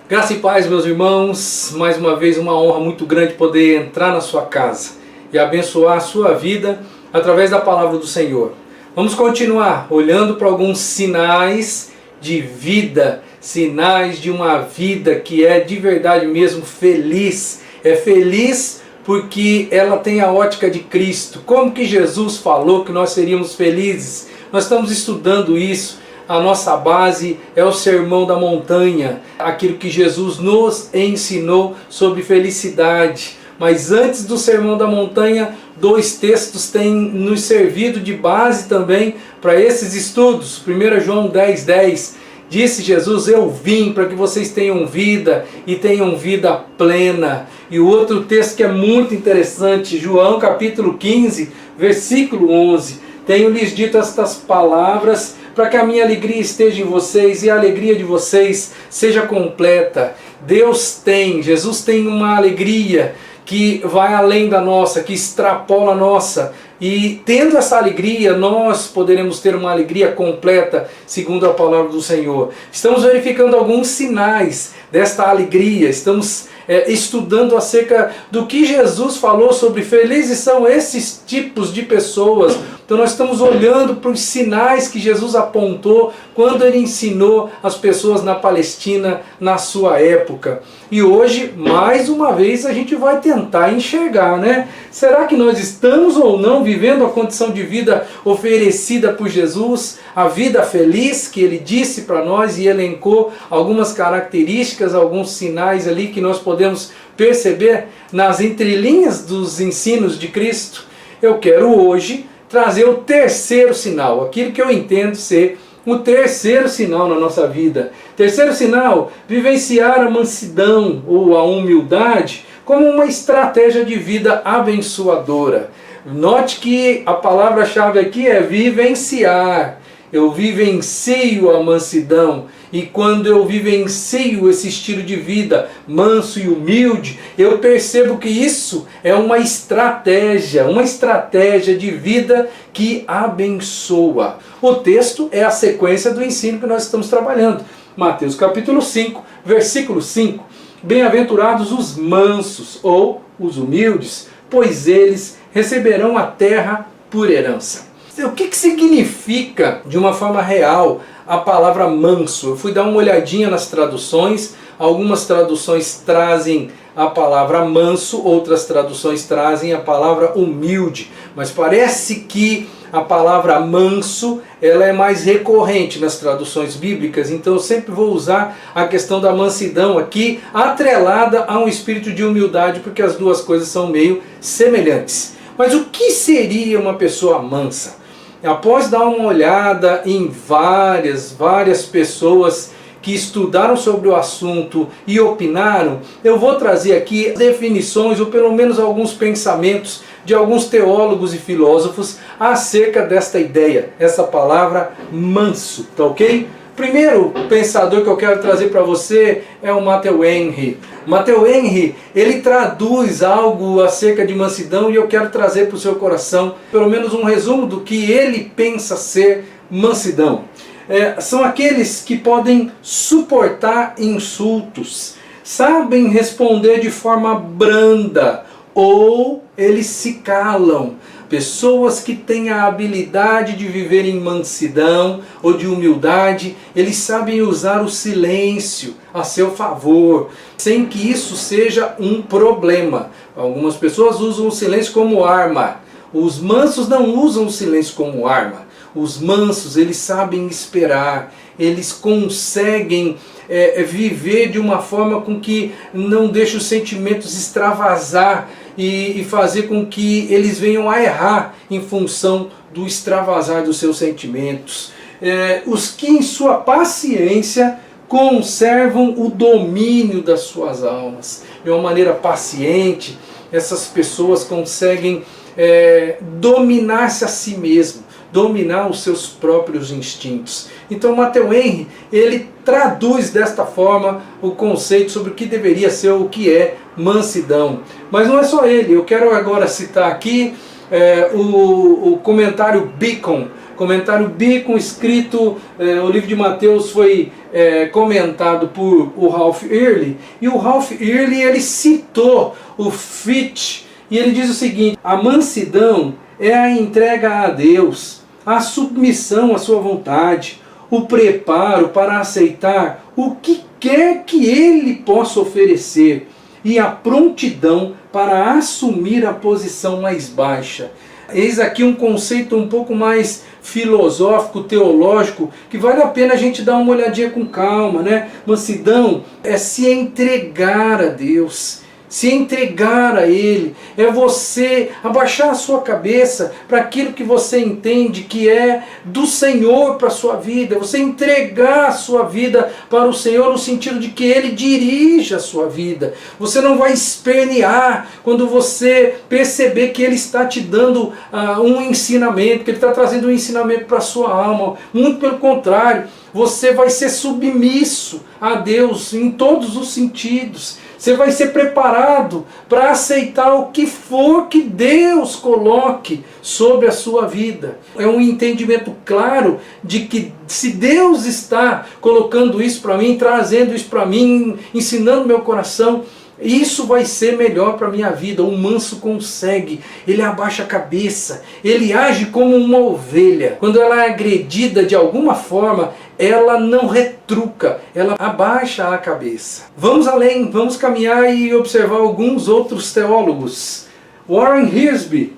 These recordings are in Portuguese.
Graça e paz, meus irmãos. Mais uma vez, uma honra muito grande poder entrar na sua casa e abençoar a sua vida através da palavra do Senhor. Vamos continuar olhando para alguns sinais de vida, sinais de uma vida que é de verdade mesmo feliz. É feliz porque ela tem a ótica de Cristo. Como que Jesus falou que nós seríamos felizes? Nós estamos estudando isso. A nossa base é o Sermão da Montanha, aquilo que Jesus nos ensinou sobre felicidade. Mas antes do Sermão da Montanha, 2 textos têm nos servido de base também para esses estudos. 1 João 10:10, disse Jesus: eu vim para que vocês tenham vida e tenham vida plena. E o outro texto que é muito interessante, João capítulo 15, versículo 11. Tenho-lhes dito estas palavras para que a minha alegria esteja em vocês e a alegria de vocês seja completa. Jesus tem uma alegria que vai além da nossa, que extrapola a nossa. E tendo essa alegria, nós poderemos ter uma alegria completa, segundo a palavra do Senhor. Estamos verificando alguns sinais desta alegria, estamos estudando acerca do que Jesus falou sobre felizes são esses tipos de pessoas. Então nós estamos olhando para os sinais que Jesus apontou quando ele ensinou as pessoas na Palestina na sua época. E hoje, mais uma vez, a gente vai tentar enxergar, né? Será que nós estamos ou não vivendo a condição de vida oferecida por Jesus? A vida feliz que ele disse para nós e elencou algumas características, alguns sinais ali que nós podemos perceber nas entrelinhas dos ensinos de Cristo. Eu quero hoje trazer o terceiro sinal, aquilo que eu entendo ser o terceiro sinal na nossa vida. Terceiro sinal, vivenciar a mansidão ou a humildade como uma estratégia de vida abençoadora. Note que a palavra-chave aqui é vivenciar. Eu vivencio a mansidão, e quando eu vivencio esse estilo de vida manso e humilde, eu percebo que isso é uma estratégia de vida que abençoa. O texto é a sequência do ensino que nós estamos trabalhando. Mateus capítulo 5, versículo 5. Bem-aventurados os mansos ou os humildes, pois eles receberão a terra por herança. O que significa, de uma forma real, a palavra manso? Eu fui dar uma olhadinha nas traduções. Algumas traduções trazem a palavra manso, outras traduções trazem a palavra humilde. Mas parece que a palavra manso ela é mais recorrente nas traduções bíblicas, então eu sempre vou usar a questão da mansidão aqui, atrelada a um espírito de humildade, porque as duas coisas são meio semelhantes. Mas o que seria uma pessoa mansa? Após dar uma olhada em várias pessoas que estudaram sobre o assunto e opinaram, eu vou trazer aqui definições ou pelo menos alguns pensamentos de alguns teólogos e filósofos acerca desta ideia, essa palavra manso, tá ok? Primeiro pensador que eu quero trazer para você é o Matthew Henry. Matthew Henry, ele traduz algo acerca de mansidão e eu quero trazer para o seu coração pelo menos um resumo do que ele pensa ser mansidão. São aqueles que podem suportar insultos, sabem responder de forma branda ou eles se calam. Pessoas que têm a habilidade de viver em mansidão ou de humildade, eles sabem usar o silêncio a seu favor, sem que isso seja um problema. Algumas pessoas usam o silêncio como arma. Os mansos não usam o silêncio como arma. Os mansos, eles sabem esperar, eles conseguem viver de uma forma com que não deixe os sentimentos extravasar e fazer com que eles venham a errar em função do extravasar dos seus sentimentos. Os que em sua paciência conservam o domínio das suas almas. De uma maneira paciente, essas pessoas conseguem dominar-se a si mesmo, dominar os seus próprios instintos. Então Matthew Henry, ele traduz desta forma o conceito sobre o que deveria ser, o que é mansidão. Mas não é só ele, eu quero agora citar aqui o comentário Beacon, Comentário bíblico escrito, o livro de Mateus foi comentado por o Ralph Early, e o Ralph Early ele citou o Fichte, e ele diz o seguinte: a mansidão é a entrega a Deus, a submissão à sua vontade, o preparo para aceitar o que quer que Ele possa oferecer e a prontidão para assumir a posição mais baixa. Eis aqui um conceito um pouco mais filosófico, teológico, que vale a pena a gente dar uma olhadinha com calma, né? Mansidão é se entregar a Deus, se entregar a Ele, é você abaixar a sua cabeça para aquilo que você entende que é do Senhor para a sua vida, você entregar a sua vida para o Senhor no sentido de que Ele dirige a sua vida. Você não vai espernear quando você perceber que Ele está te dando um ensinamento, que Ele está trazendo um ensinamento para a sua alma. Muito pelo contrário, você vai ser submisso a Deus em todos os sentidos. Você vai ser preparado para aceitar o que for que Deus coloque sobre a sua vida. É um entendimento claro de que se Deus está colocando isso para mim, trazendo isso para mim, ensinando meu coração, isso vai ser melhor para a minha vida. O manso consegue, ele abaixa a cabeça, ele age como uma ovelha. Quando ela é agredida de alguma forma, ela não retruca, ela abaixa a cabeça. Vamos além, vamos caminhar e observar alguns outros teólogos. Warren Wiersbe,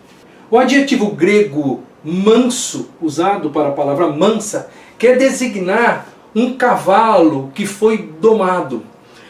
o adjetivo grego manso, usado para a palavra mansa, quer designar um cavalo que foi domado.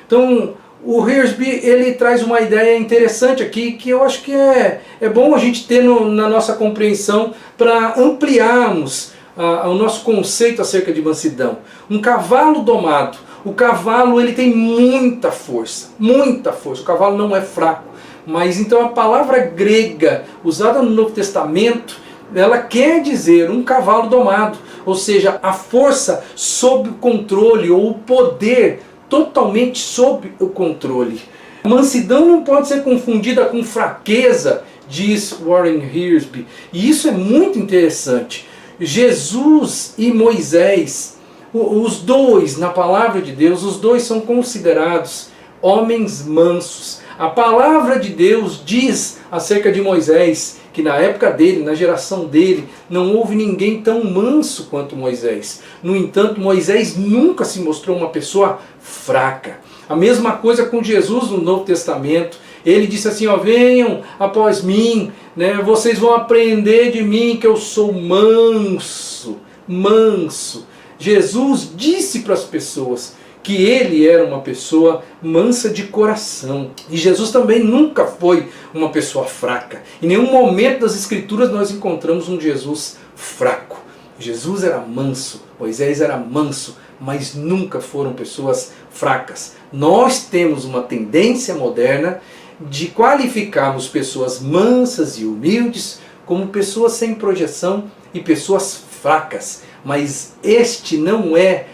Então, o Wiersbe, ele traz uma ideia interessante aqui, que eu acho que é bom a gente ter na nossa compreensão para ampliarmos o nosso conceito acerca de mansidão. Um cavalo domado. O cavalo ele tem muita força, muita força. O cavalo não é fraco. Mas então a palavra grega usada no Novo Testamento, ela quer dizer um cavalo domado. Ou seja, a força sob o controle, ou o poder totalmente sob o controle. A mansidão não pode ser confundida com fraqueza, diz Warren Wiersbe. E isso é muito interessante. Jesus e Moisés, os dois, na palavra de Deus, os dois são considerados homens mansos. A palavra de Deus diz acerca de Moisés que na época dele, na geração dele, não houve ninguém tão manso quanto Moisés. No entanto, Moisés nunca se mostrou uma pessoa fraca. A mesma coisa com Jesus no Novo Testamento. Ele disse assim, venham após mim, né, vocês vão aprender de mim que eu sou manso, manso. Jesus disse para as pessoas que ele era uma pessoa mansa de coração. E Jesus também nunca foi uma pessoa fraca. Em nenhum momento das Escrituras nós encontramos um Jesus fraco. Jesus era manso, Moisés era manso, mas nunca foram pessoas fracas. Nós temos uma tendência moderna de qualificarmos pessoas mansas e humildes como pessoas sem projeção e pessoas fracas. Mas este não é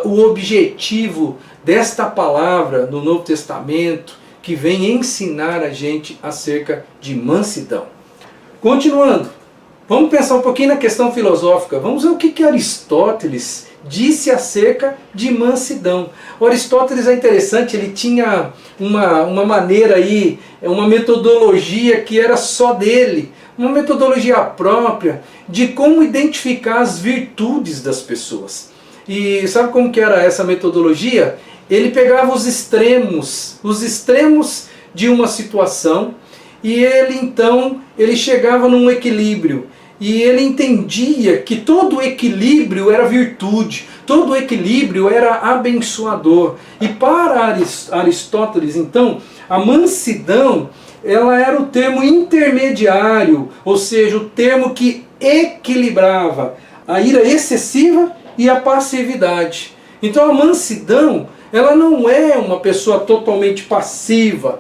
o objetivo desta palavra no Novo Testamento, que vem ensinar a gente acerca de mansidão. Continuando, vamos pensar um pouquinho na questão filosófica. Vamos ver o que Aristóteles disse acerca de mansidão. O Aristóteles é interessante, ele tinha uma maneira aí, uma metodologia que era só dele, uma metodologia própria de como identificar as virtudes das pessoas. E sabe como que era essa metodologia? Ele pegava os extremos de uma situação, e ele chegava num equilíbrio. E ele entendia que todo equilíbrio era virtude, todo equilíbrio era abençoador. E para Aristóteles, então, a mansidão, ela era o termo intermediário, ou seja, o termo que equilibrava a ira excessiva e a passividade. Então a mansidão, ela não é uma pessoa totalmente passiva.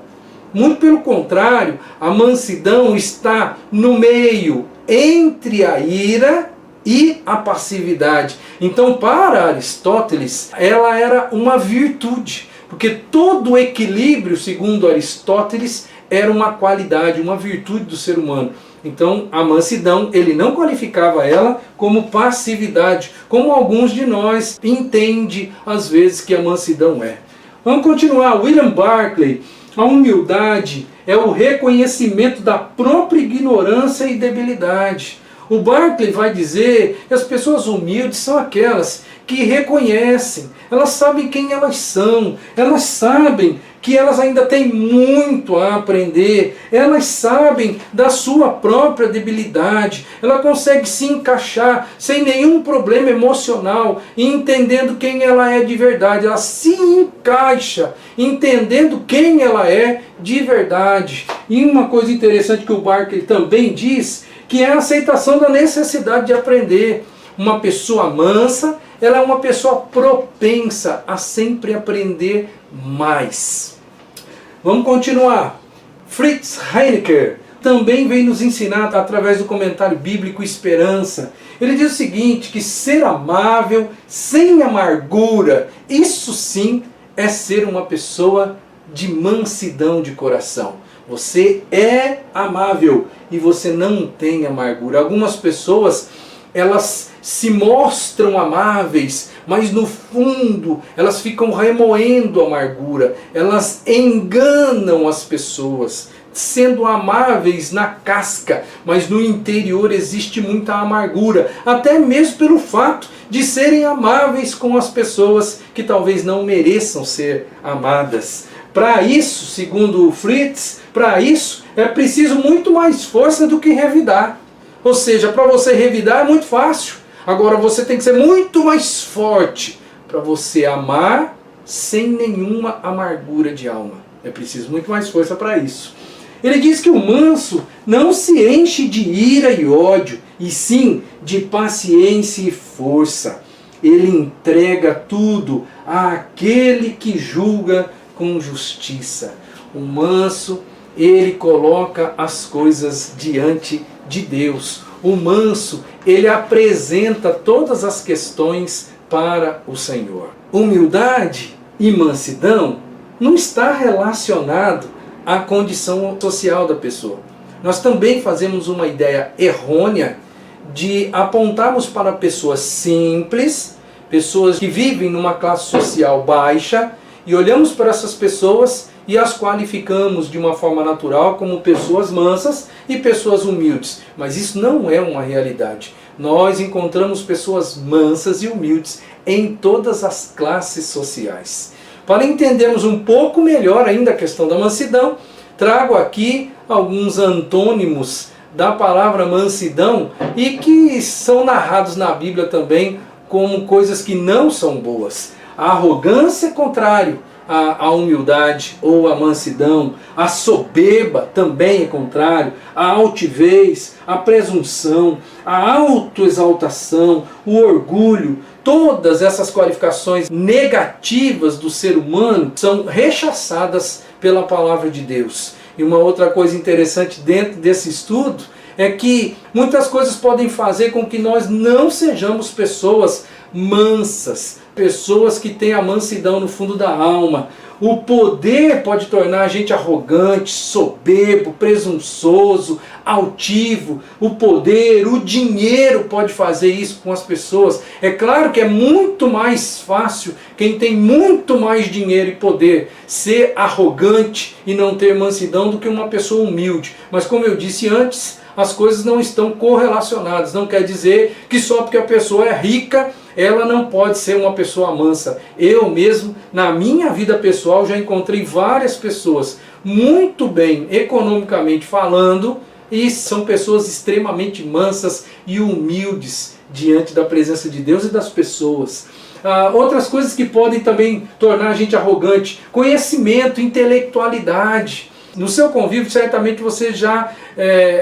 Muito pelo contrário, a mansidão está no meio, entre a ira e a passividade. Então, para Aristóteles, ela era uma virtude, porque todo equilíbrio, segundo Aristóteles, era uma qualidade, uma virtude do ser humano. Então, a mansidão, ele não qualificava ela como passividade, como alguns de nós entendem às vezes que a mansidão é. Vamos continuar. William Barclay: a humildade é o reconhecimento da própria ignorância e debilidade. O Barclay vai dizer que as pessoas humildes são aquelas que reconhecem, elas sabem quem elas são, elas sabem que elas ainda têm muito a aprender, elas sabem da sua própria debilidade, ela consegue se encaixar sem nenhum problema emocional, entendendo quem ela é de verdade, ela se encaixa entendendo quem ela é de verdade. E uma coisa interessante que o Barclay também diz, que é a aceitação da necessidade de aprender. Uma pessoa mansa, ela é uma pessoa propensa a sempre aprender mais. Vamos continuar. Fritz Heinecker também vem nos ensinar, através do comentário bíblico Esperança. Ele diz o seguinte, que ser amável, sem amargura, isso sim é ser uma pessoa de mansidão de coração. Você é amável e você não tem amargura. Algumas pessoas, elas se mostram amáveis, mas no fundo elas ficam remoendo a amargura. Elas enganam as pessoas, sendo amáveis na casca, mas no interior existe muita amargura, até mesmo pelo fato de serem amáveis com as pessoas que talvez não mereçam ser amadas. Para isso, segundo o Fritz, para isso é preciso muito mais força do que revidar. Ou seja, para você revidar é muito fácil. Agora você tem que ser muito mais forte para você amar sem nenhuma amargura de alma. É preciso muito mais força para isso. Ele diz que o manso não se enche de ira e ódio, e sim de paciência e força. Ele entrega tudo àquele que julga com justiça. O manso, ele coloca as coisas diante de Deus. O manso, ele apresenta todas as questões para o Senhor. Humildade e mansidão não está relacionado à condição social da pessoa. Nós também fazemos uma ideia errônea de apontarmos para pessoas simples, pessoas que vivem numa classe social baixa, e olhamos para essas pessoas e as qualificamos de uma forma natural como pessoas mansas e pessoas humildes. Mas isso não é uma realidade. Nós encontramos pessoas mansas e humildes em todas as classes sociais. Para entendermos um pouco melhor ainda a questão da mansidão, trago aqui alguns antônimos da palavra mansidão e que são narrados na Bíblia também como coisas que não são boas. A arrogância é contrário à humildade ou à mansidão. A soberba também é contrário. A altivez, a presunção, a autoexaltação, o orgulho. Todas essas qualificações negativas do ser humano são rechaçadas pela palavra de Deus. E uma outra coisa interessante dentro desse estudo é que muitas coisas podem fazer com que nós não sejamos pessoas mansas, pessoas que têm a mansidão no fundo da alma. O poder pode tornar a gente arrogante, soberbo, presunçoso, altivo. O poder, o dinheiro pode fazer isso com as pessoas. É claro que é muito mais fácil quem tem muito mais dinheiro e poder ser arrogante e não ter mansidão do que uma pessoa humilde. Mas como eu disse antes, as coisas não estão correlacionadas. Não quer dizer que só porque a pessoa é rica, ela não pode ser uma pessoa mansa. Eu mesmo, na minha vida pessoal, já encontrei várias pessoas muito bem economicamente falando e são pessoas extremamente mansas e humildes diante da presença de Deus e das pessoas. Outras coisas que podem também tornar a gente arrogante: conhecimento, intelectualidade. No seu convívio, certamente você já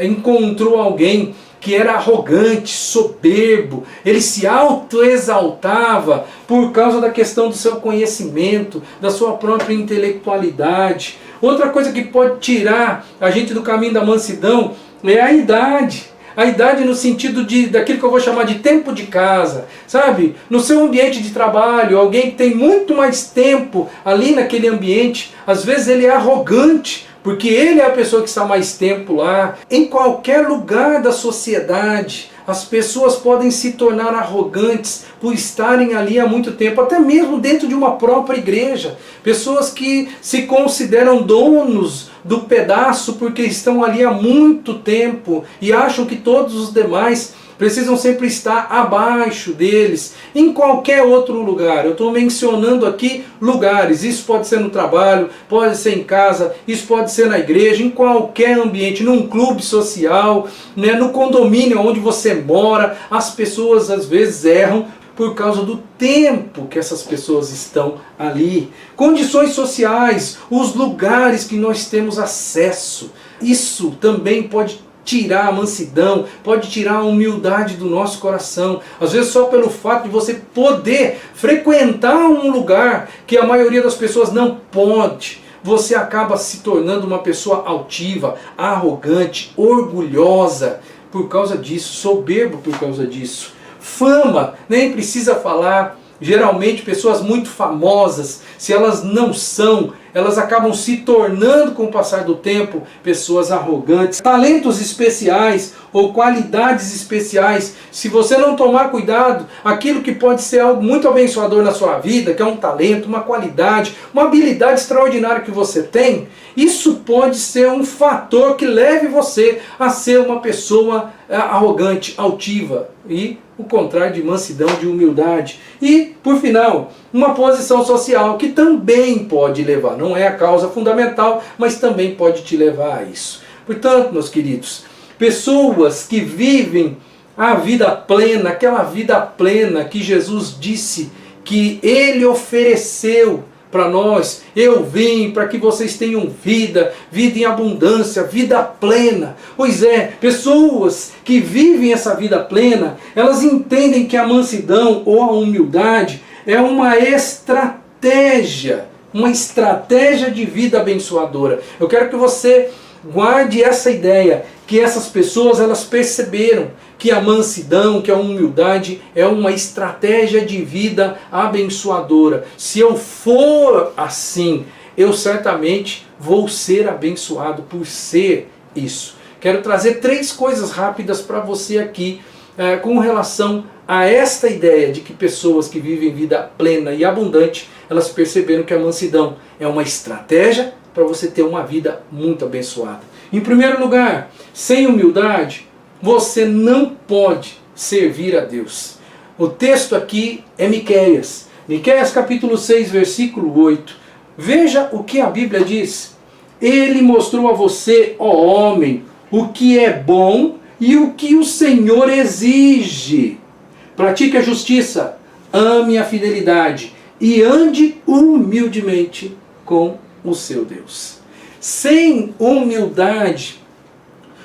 encontrou alguém que era arrogante, soberbo, ele se autoexaltava por causa da questão do seu conhecimento, da sua própria intelectualidade. Outra coisa que pode tirar a gente do caminho da mansidão é a idade. A idade no sentido daquilo que eu vou chamar de tempo de casa, sabe? No seu ambiente de trabalho, alguém que tem muito mais tempo ali naquele ambiente, às vezes ele é arrogante, porque ele é a pessoa que está mais tempo lá. Em qualquer lugar da sociedade, as pessoas podem se tornar arrogantes por estarem ali há muito tempo, até mesmo dentro de uma própria igreja. Pessoas que se consideram donos do pedaço porque estão ali há muito tempo e acham que todos os demais precisam sempre estar abaixo deles. Em qualquer outro lugar, eu estou mencionando aqui lugares, isso pode ser no trabalho, pode ser em casa, isso pode ser na igreja, em qualquer ambiente, num clube social, né, no condomínio onde você mora. As pessoas às vezes erram por causa do tempo que essas pessoas estão ali. Condições sociais, os lugares que nós temos acesso, isso também pode tirar a mansidão, pode tirar a humildade do nosso coração. Às vezes só pelo fato de você poder frequentar um lugar que a maioria das pessoas não pode, você acaba se tornando uma pessoa altiva, arrogante, orgulhosa por causa disso, soberbo por causa disso. Fama, nem precisa falar. Geralmente pessoas muito famosas, se elas não são, elas acabam se tornando com o passar do tempo pessoas arrogantes. Talentos especiais ou qualidades especiais, se você não tomar cuidado, aquilo que pode ser algo muito abençoador na sua vida, que é um talento, uma qualidade, uma habilidade extraordinária que você tem, isso pode ser um fator que leve você a ser uma pessoa arrogante, altiva, e o contrário de mansidão, de humildade. E, por final, uma posição social que também pode levar, não é a causa fundamental, mas também pode te levar a isso. Portanto, meus queridos, pessoas que vivem a vida plena, aquela vida plena que Jesus disse que Ele ofereceu para nós: eu vim para que vocês tenham vida, vida em abundância, vida plena. Pois é, pessoas que vivem essa vida plena, elas entendem que a mansidão ou a humildade é uma estratégia de vida abençoadora. Eu quero que você guarde essa ideia, que essas pessoas elas perceberam que a mansidão, que a humildade é uma estratégia de vida abençoadora. Se eu for assim, eu certamente vou ser abençoado por ser isso. Quero trazer 3 coisas rápidas para você aqui com relação a esta ideia de que pessoas que vivem vida plena e abundante, elas perceberam que a mansidão é uma estratégia para você ter uma vida muito abençoada. Em primeiro lugar, sem humildade, você não pode servir a Deus. O texto aqui é Miqueias. Miqueias capítulo 6, versículo 8. Veja o que a Bíblia diz. Ele mostrou a você, ó homem, o que é bom e o que o Senhor exige. Pratique a justiça, ame a fidelidade e ande humildemente com o seu Deus. Sem humildade,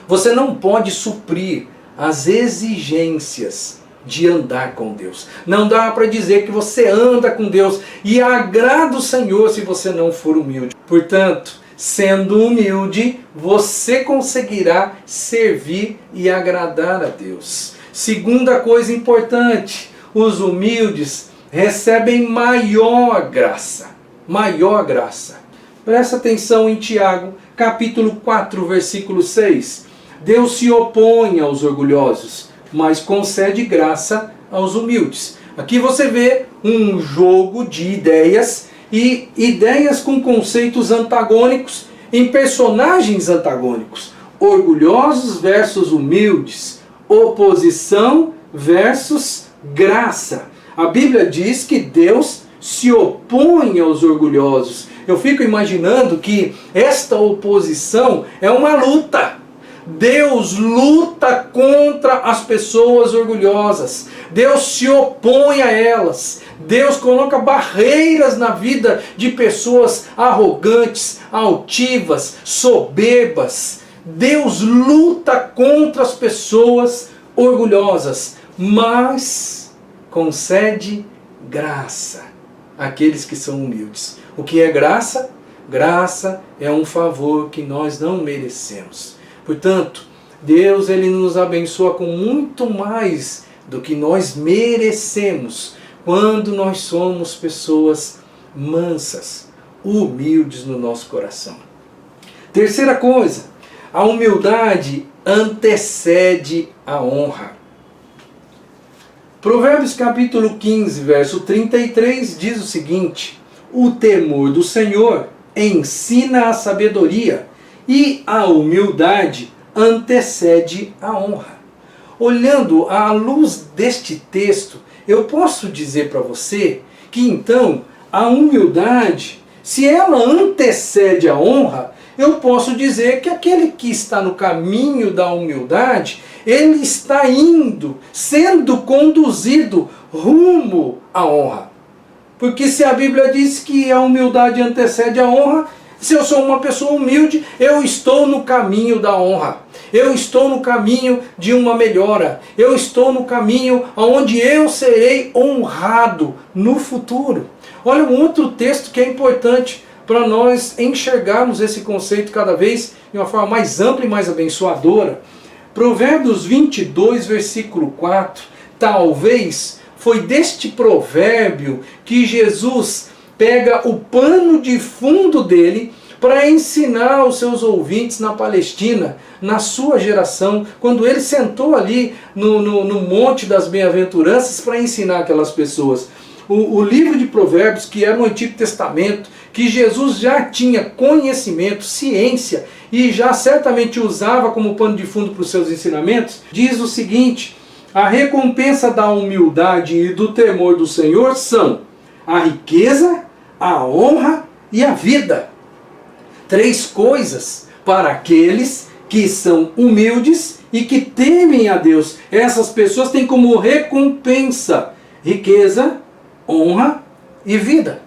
você não pode suprir as exigências de andar com Deus. Não dá para dizer que você anda com Deus e agrada o Senhor se você não for humilde. Portanto, sendo humilde, você conseguirá servir e agradar a Deus. Segunda coisa importante, os humildes recebem maior graça. Maior graça. Presta atenção em Tiago, capítulo 4, versículo 6. Deus se opõe aos orgulhosos, mas concede graça aos humildes. Aqui você vê um jogo de ideias, e ideias com conceitos antagônicos em personagens antagônicos. Orgulhosos versus humildes. Oposição versus graça. A Bíblia diz que Deus se opõe aos orgulhosos. Eu fico imaginando que esta oposição é uma luta. Deus luta contra as pessoas orgulhosas. Deus se opõe a elas. Deus coloca barreiras na vida de pessoas arrogantes, altivas, soberbas. Deus luta contra as pessoas orgulhosas, mas concede graça àqueles que são humildes. O que é graça? Graça é um favor que nós não merecemos. Portanto, Deus ele nos abençoa com muito mais do que nós merecemos quando nós somos pessoas mansas, humildes no nosso coração. Terceira coisa, a humildade antecede a honra. Provérbios capítulo 15, verso 33 diz o seguinte: o temor do Senhor ensina a sabedoria e a humildade antecede a honra. Olhando à luz deste texto, eu posso dizer para você que então a humildade, se ela antecede a honra, eu posso dizer que aquele que está no caminho da humildade, ele está indo, sendo conduzido rumo à honra. Porque se a Bíblia diz que a humildade antecede a honra, se eu sou uma pessoa humilde, eu estou no caminho da honra. Eu estou no caminho de uma melhora. Eu estou no caminho onde eu serei honrado no futuro. Olha um outro texto que é importante para nós enxergarmos esse conceito cada vez de uma forma mais ampla e mais abençoadora. Provérbios 22, versículo 4. Talvez foi deste provérbio que Jesus pega o pano de fundo dele para ensinar os seus ouvintes na Palestina, na sua geração, quando ele sentou ali no Monte das Bem-aventuranças para ensinar aquelas pessoas. O livro de Provérbios, que era no Antigo Testamento, que Jesus já tinha conhecimento, ciência, e já certamente usava como pano de fundo para os seus ensinamentos, diz o seguinte: a recompensa da humildade e do temor do Senhor são a riqueza, a honra e a vida. 3 coisas para aqueles que são humildes e que temem a Deus. Essas pessoas têm como recompensa riqueza, honra e vida.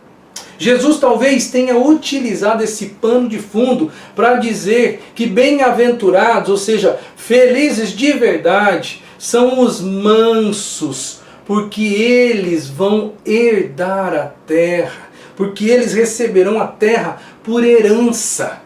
Jesus talvez tenha utilizado esse pano de fundo para dizer que bem-aventurados, ou seja, felizes de verdade, são os mansos, porque eles vão herdar a terra, porque eles receberão a terra por herança.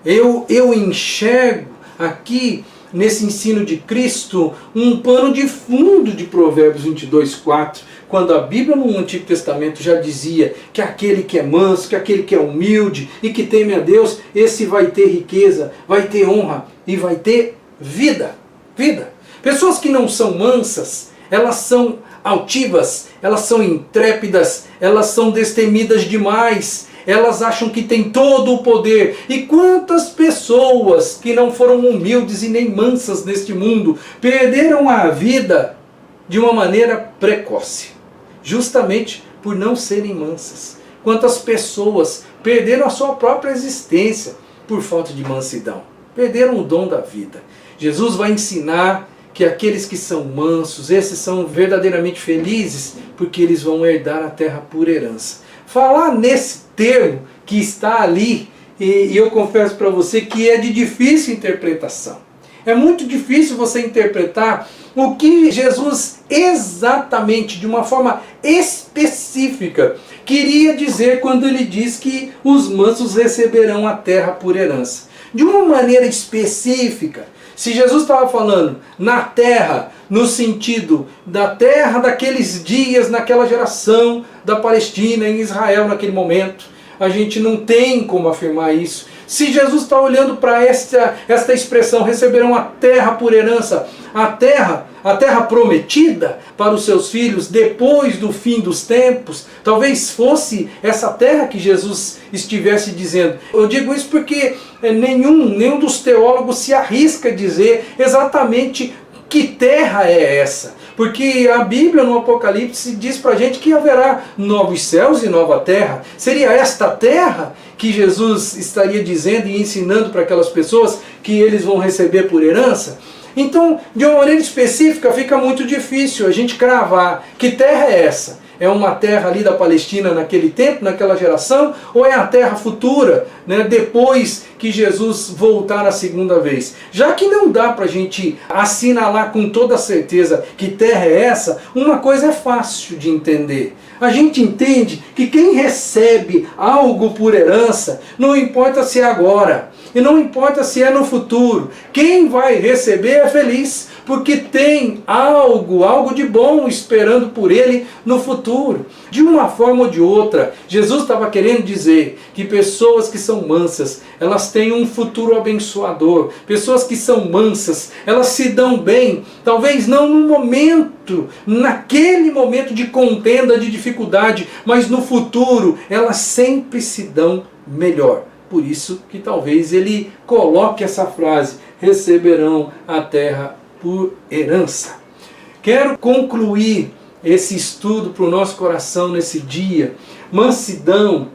Eu enxergo aqui nesse ensino de Cristo um pano de fundo de Provérbios 22, 4, quando a Bíblia no Antigo Testamento já dizia que aquele que é manso, que aquele que é humilde e que teme a Deus, esse vai ter riqueza, vai ter honra e vai ter vida. Vida. Pessoas que não são mansas, elas são altivas, elas são intrépidas, elas são destemidas demais, elas acham que têm todo o poder. E quantas pessoas que não foram humildes e nem mansas neste mundo perderam a vida de uma maneira precoce, justamente por não serem mansas. Quantas pessoas perderam a sua própria existência por falta de mansidão, perderam o dom da vida. Jesus vai ensinar que aqueles que são mansos, esses são verdadeiramente felizes, porque eles vão herdar a terra por herança. Falar nesse termo que está ali, e eu confesso para você que é de difícil interpretação. É muito difícil você interpretar o que Jesus exatamente, de uma forma específica, queria dizer quando ele diz que os mansos receberão a terra por herança. De uma maneira específica, se Jesus estava falando na terra, no sentido da terra daqueles dias, naquela geração da Palestina, em Israel naquele momento, a gente não tem como afirmar isso. Se Jesus está olhando para esta expressão, receberão a terra por herança, a terra prometida para os seus filhos depois do fim dos tempos, talvez fosse essa terra que Jesus estivesse dizendo. Eu digo isso porque nenhum dos teólogos se arrisca a dizer exatamente que terra é essa. Porque a Bíblia no Apocalipse diz para a gente que haverá novos céus e nova terra. Seria esta terra que Jesus estaria dizendo e ensinando para aquelas pessoas que eles vão receber por herança? Então, de uma maneira específica, fica muito difícil a gente cravar que terra é essa. É uma terra ali da Palestina naquele tempo, naquela geração, ou é a terra futura, né, depois que Jesus voltar a segunda vez? Já que não dá para a gente assinalar com toda certeza que terra é essa, uma coisa é fácil de entender. A gente entende que quem recebe algo por herança, não importa se é agora, E não importa se é no futuro, quem vai receber é feliz, porque tem algo de bom esperando por ele no futuro. De uma forma ou de outra, Jesus estava querendo dizer que pessoas que são mansas, elas têm um futuro abençoador. Pessoas que são mansas, elas se dão bem, talvez não no momento, naquele momento de contenda, de dificuldade, mas no futuro, elas sempre se dão melhor. Por isso que talvez ele coloque essa frase, receberão a terra por herança. Quero concluir esse estudo para o nosso coração nesse dia. Mansidão,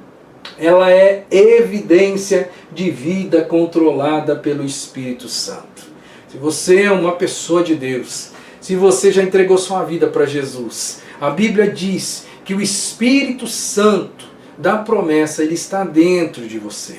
ela é evidência de vida controlada pelo Espírito Santo. Se você é uma pessoa de Deus, se você já entregou sua vida para Jesus, a Bíblia diz que o Espírito Santo da promessa, ele está dentro de você.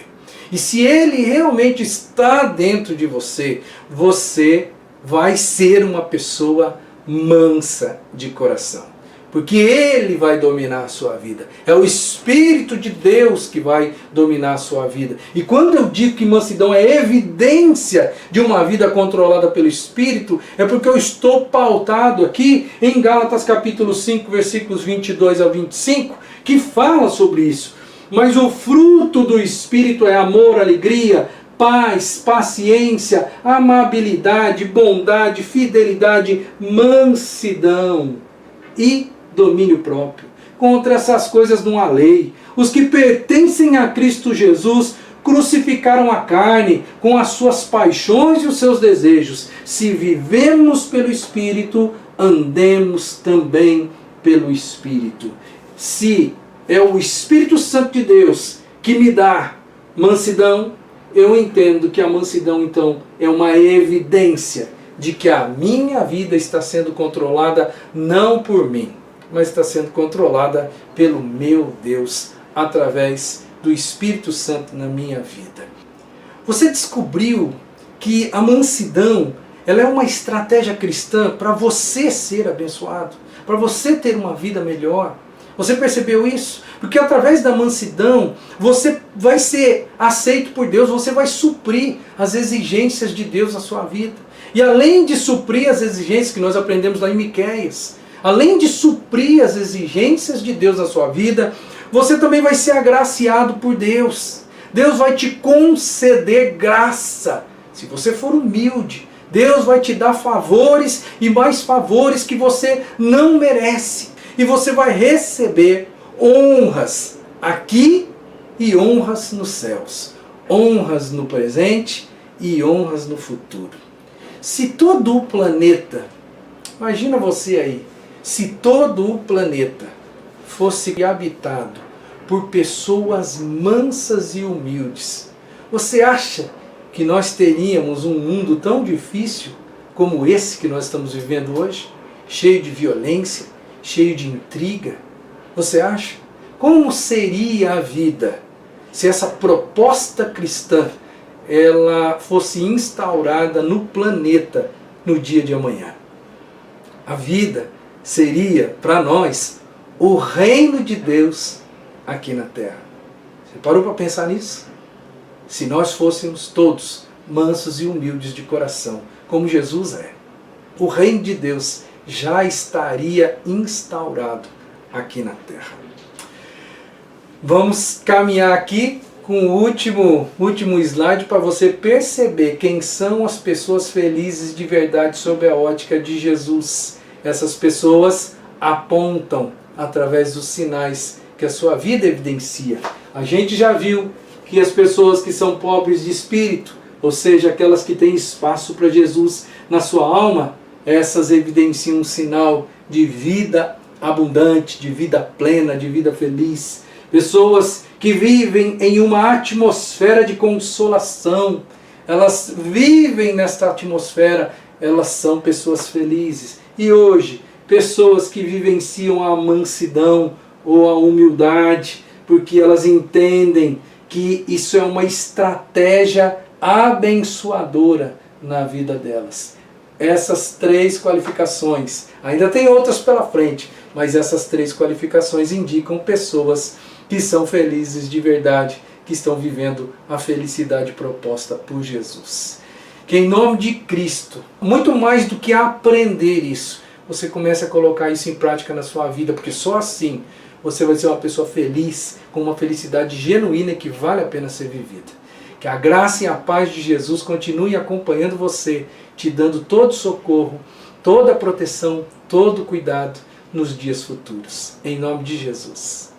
E se ele realmente está dentro de você, você vai ser uma pessoa mansa de coração. Porque ele vai dominar a sua vida. É o Espírito de Deus que vai dominar a sua vida. E quando eu digo que mansidão é evidência de uma vida controlada pelo Espírito, é porque eu estou pautado aqui em Gálatas capítulo 5, versículos 22 a 25, que fala sobre isso. Mas o fruto do Espírito é amor, alegria, paz, paciência, amabilidade, bondade, fidelidade, mansidão e domínio próprio. Contra essas coisas não há lei. Os que pertencem a Cristo Jesus crucificaram a carne com as suas paixões e os seus desejos. Se vivemos pelo Espírito, andemos também pelo Espírito. Se é o Espírito Santo de Deus que me dá mansidão, eu entendo que a mansidão, então, é uma evidência de que a minha vida está sendo controlada não por mim, mas está sendo controlada pelo meu Deus, através do Espírito Santo na minha vida. Você descobriu que a mansidão, ela é uma estratégia cristã para você ser abençoado, para você ter uma vida melhor. Você percebeu isso? Porque através da mansidão, você vai ser aceito por Deus, você vai suprir as exigências de Deus na sua vida. E além de suprir as exigências que nós aprendemos lá em Miqueias, além de suprir as exigências de Deus na sua vida, você também vai ser agraciado por Deus. Deus vai te conceder graça. Se você for humilde, Deus vai te dar favores e mais favores que você não merece. E você vai receber honras aqui e honras nos céus. Honras no presente e honras no futuro. Se todo o planeta, imagina você aí, se todo o planeta fosse habitado por pessoas mansas e humildes, você acha que nós teríamos um mundo tão difícil como esse que nós estamos vivendo hoje? Cheio de violência, cheio de intriga? Você acha? Como seria a vida se essa proposta cristã ela fosse instaurada no planeta no dia de amanhã? A vida seria, para nós, o reino de Deus aqui na Terra. Você parou para pensar nisso? Se nós fôssemos todos mansos e humildes de coração, como Jesus é, o reino de Deus já estaria instaurado aqui na Terra. Vamos caminhar aqui com o último slide para você perceber quem são as pessoas felizes de verdade sob a ótica de Jesus. Essas pessoas apontam através dos sinais que a sua vida evidencia. A gente já viu que as pessoas que são pobres de espírito, ou seja, aquelas que têm espaço para Jesus na sua alma, essas evidenciam um sinal de vida abundante, de vida plena, de vida feliz. Pessoas que vivem em uma atmosfera de consolação, elas vivem nesta atmosfera, elas são pessoas felizes. E hoje, pessoas que vivenciam a mansidão ou a humildade, porque elas entendem que isso é uma estratégia abençoadora na vida delas. Essas 3 qualificações, ainda tem outras pela frente, mas essas 3 qualificações indicam pessoas que são felizes de verdade, que estão vivendo a felicidade proposta por Jesus. Que em nome de Cristo, muito mais do que aprender isso, você comece a colocar isso em prática na sua vida, porque só assim você vai ser uma pessoa feliz, com uma felicidade genuína que vale a pena ser vivida. Que a graça e a paz de Jesus continue acompanhando você, te dando todo socorro, toda proteção, todo cuidado nos dias futuros. Em nome de Jesus.